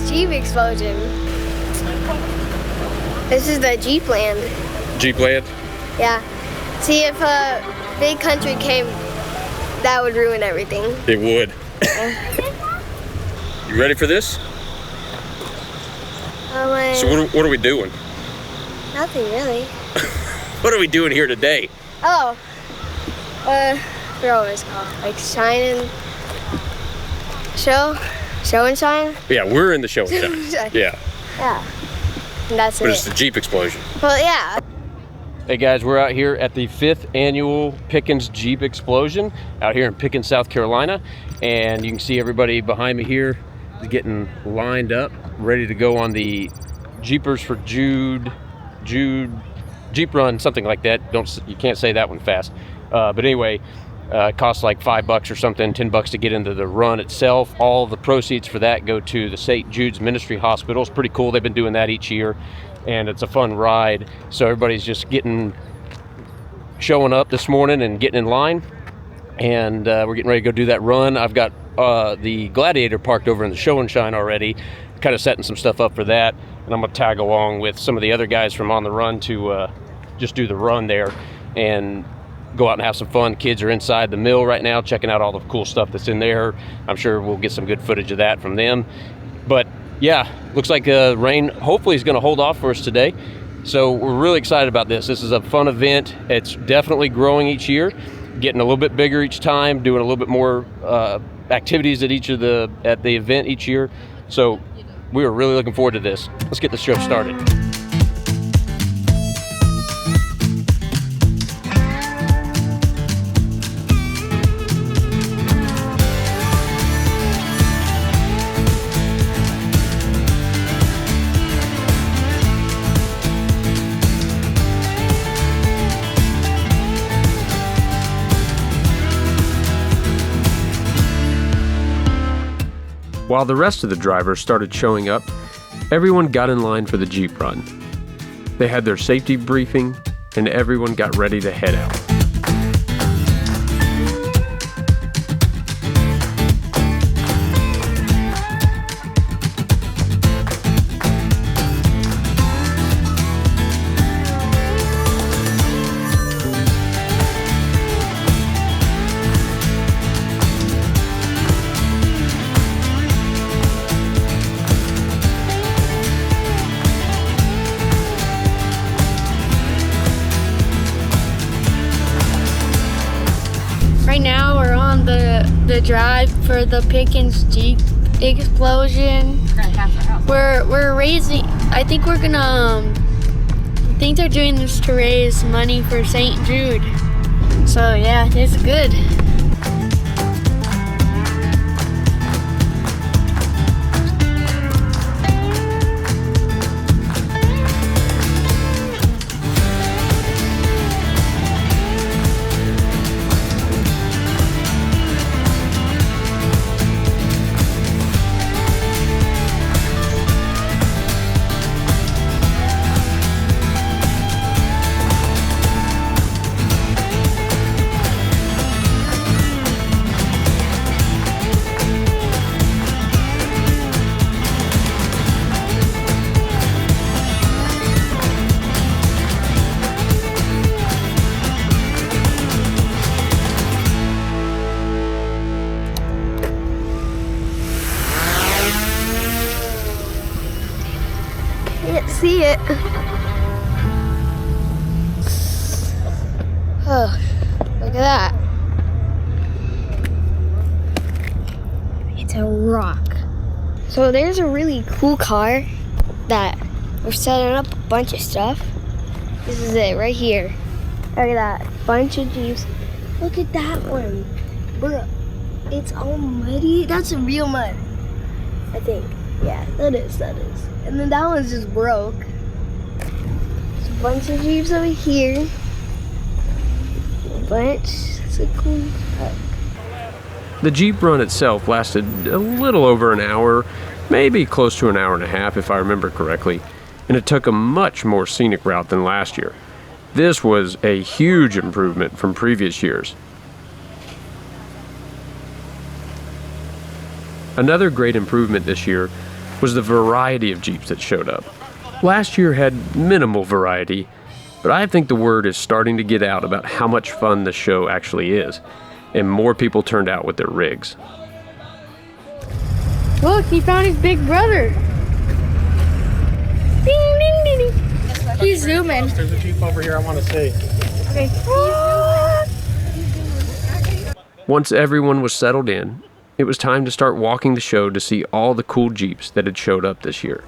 Pickens Jeep Explosion. This is the Jeep land. Jeep land? Yeah. See, if a big country came, that would ruin everything. It would. You ready for this? So what are we doing? Nothing really. What are we doing here today? Oh, we're always called like shine and show and shine. Yeah, we're in the show and shine. Yeah. Yeah. And that's But it. it's the Jeep Explosion. Well, yeah. Hey guys, we're out here at the 5th annual Pickens Jeep Explosion out here in Pickens, South Carolina, and you can see everybody behind me here is getting lined up, ready to go on the Jeepers for Jude Jeep run, something like that. You can't say that one fast. But anyway, it costs like $5 or something, $10 to get into the run itself. All the proceeds for that go to the St. Jude's Ministry Hospital. It's pretty cool. They've been doing that each year, and it's a fun ride. So everybody's just showing up this morning and getting in line, and we're getting ready to go do that run. I've got the Gladiator parked over in the show and shine already, kind of setting some stuff up for that, and I'm gonna tag along with some of the other guys from On the Run to just do the run there and go out and have some fun. Kids are inside the mill right now checking out all the cool stuff that's in there. I'm sure we'll get some good footage of that from them. But yeah, looks like rain hopefully is going to hold off for us today. So we're really excited about this. This is a fun event. It's definitely growing each year, getting a little bit bigger each time, doing a little bit more activities at the event each year. So we are really looking forward to this. Let's get the show started. While the rest of the drivers started showing up, everyone got in line for the Jeep run. They had their safety briefing, and everyone got ready to head out. Right now we're on the drive for the Pickens Jeep Explosion. We're raising, I think they're doing this to raise money for St. Jude. So yeah, it's good. Can't see it. Oh, look at that. It's a rock. So there's a really cool car that we're setting up a bunch of stuff. This is it right here. Look at that. Bunch of Jeeps. Look at that one. Bro, it's all muddy. That's a real mud, I think. Yeah, that is. And then that one's just broke. There's a bunch of Jeeps over here. A bunch. It's a cool truck. The Jeep run itself lasted a little over an hour, maybe close to an hour and a half if I remember correctly, and it took a much more scenic route than last year. This was a huge improvement from previous years. Another great improvement this year was the variety of Jeeps that showed up. Last year had minimal variety, but I think the word is starting to get out about how much fun the show actually is, and more people turned out with their rigs. Look, he found his big brother. Ding, ding, ding, ding. He's zooming. There's a Jeep over here I want to see. Okay. Once everyone was settled in, it was time to start walking the show to see all the cool Jeeps that had showed up this year.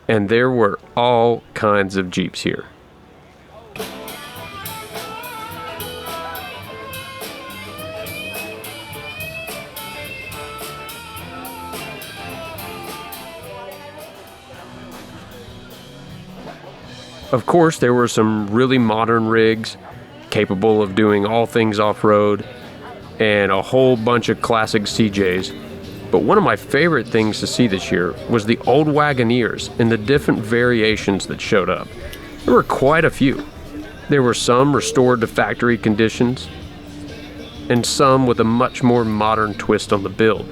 And there were all kinds of Jeeps here. Of course, there were some really modern rigs capable of doing all things off-road, and a whole bunch of classic CJs. But one of my favorite things to see this year was the old Wagoneers and the different variations that showed up. There were quite a few. There were some restored to factory conditions, and some with a much more modern twist on the build.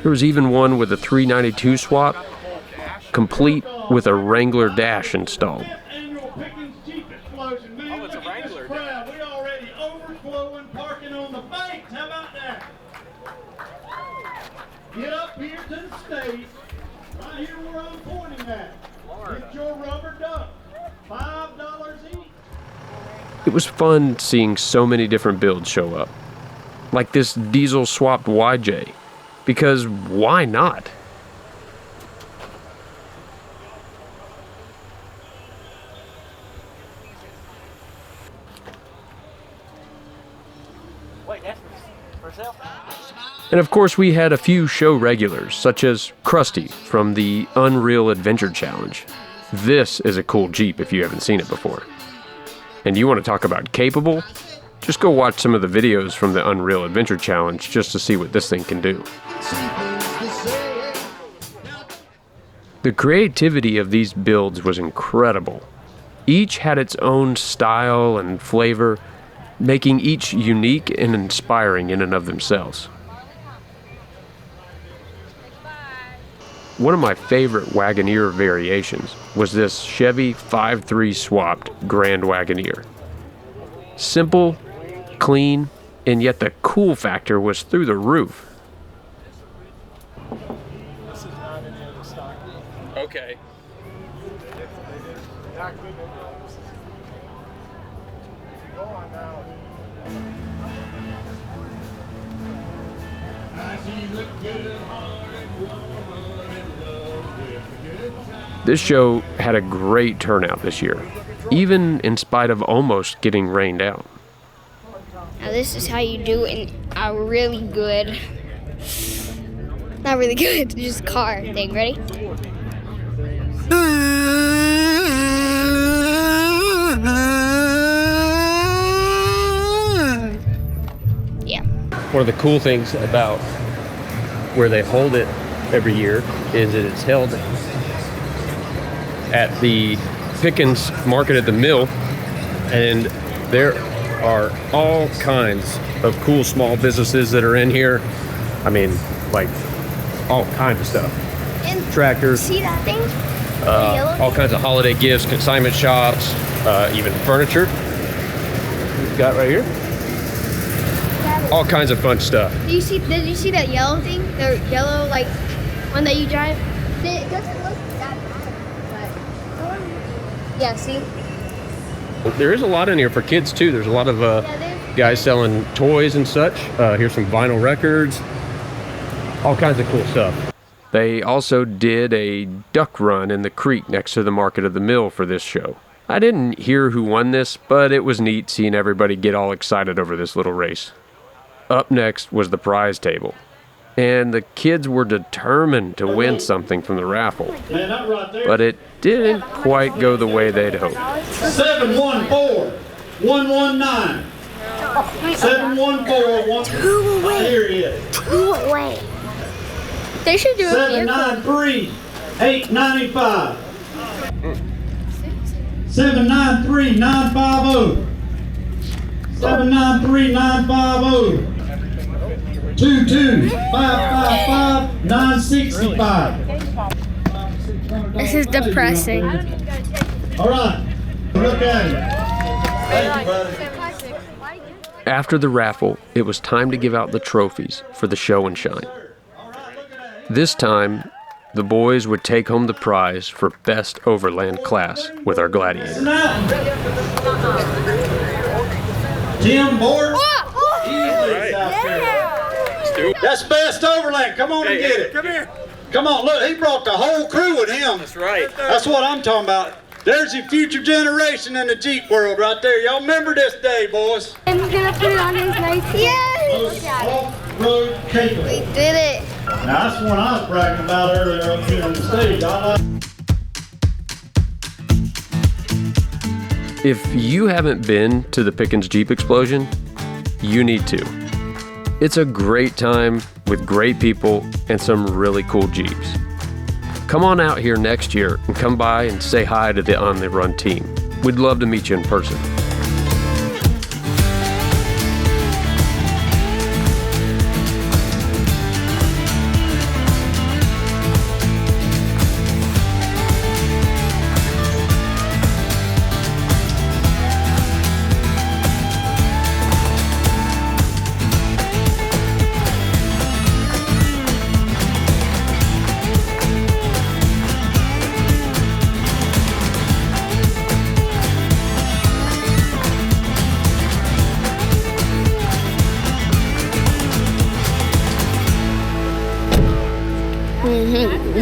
There was even one with a 392 swap, complete with a Wrangler dash installed. Pickens Jeep Explosion, man. Oh, it's a Wrangler. Crowd. We already overflowing, parking on the banks. How about that? Get up here to the stage, right here where I'm pointing at. Get your rubber duck, $5 each. It was fun seeing so many different builds show up, like this diesel swapped YJ, because why not? And of course, we had a few show regulars, such as Krusty from the Unreal Adventure Challenge. This is a cool Jeep if you haven't seen it before. And you want to talk about capable? Just go watch some of the videos from the Unreal Adventure Challenge just to see what this thing can do. The creativity of these builds was incredible. Each had its own style and flavor, making each unique and inspiring in and of themselves. One of my favorite Wagoneer variations was this Chevy 5.3 swapped Grand Wagoneer. Simple, clean, and yet the cool factor was through the roof. Okay. This show had a great turnout this year, even in spite of almost getting rained out. Now this is how you do in a really good, not really good, just car thing. Ready? Yeah. One of the cool things about where they hold it every year is that it's held at the Pickens market at the mill, and there are all kinds of cool small businesses that are in here. I mean, like all kinds of stuff. And Tractors, see that thing? The yellow all kinds of holiday gifts, consignment shops, even furniture. We've got right here. All kinds of fun stuff. Did you see that yellow thing? The yellow like one that you drive? It doesn't look that bad, but yeah, see? There is a lot in here for kids too. There's a lot of guys selling toys and such. Here's some vinyl records. All kinds of cool stuff. They also did a duck run in the creek next to the market of the mill for this show. I didn't hear who won this, but it was neat seeing everybody get all excited over this little race. Up next was the prize table, and the kids were determined to win something from the raffle, Man, that right there. but it didn't quite go the way they'd hoped. 714-119. 714-119. Two away. Here it is. Two away. They should do a vehicle. 793-895. 793-950. 793-950. 22555-965. This is depressing. All right, look at it. Thank you, buddy. After the raffle, it was time to give out the trophies for the show and shine. This time, the boys would take home the prize for Best Overland Class with our Gladiator. Jim Board. That's Best Overland. Come on and get it. Come here. Come on, look, he brought the whole crew with him. That's right. That's what I'm talking about. There's your future generation in the Jeep world right there. Y'all remember this day, boys. I'm gonna put it on his nice. Yes! Off-road capable. We did it. Now, that's one I was bragging about earlier up here on the stage. If you haven't been to the Pickens Jeep Explosion, you need to. It's a great time with great people and some really cool Jeeps. Come on out here next year and come by and say hi to the On the Run team. We'd love to meet you in person.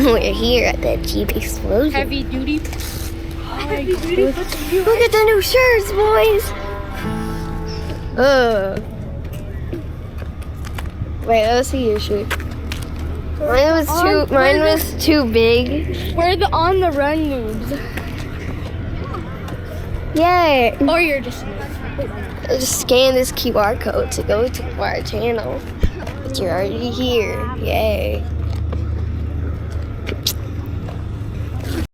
We're here at the Jeep Explosion. Heavy duty. Look at the new shirts, boys. Wait, let's see your shirt. Mine was too big. We're the on the run noobs. Yay! Or you're just. Just scan this QR code to go to our channel. But you're already here. Yay!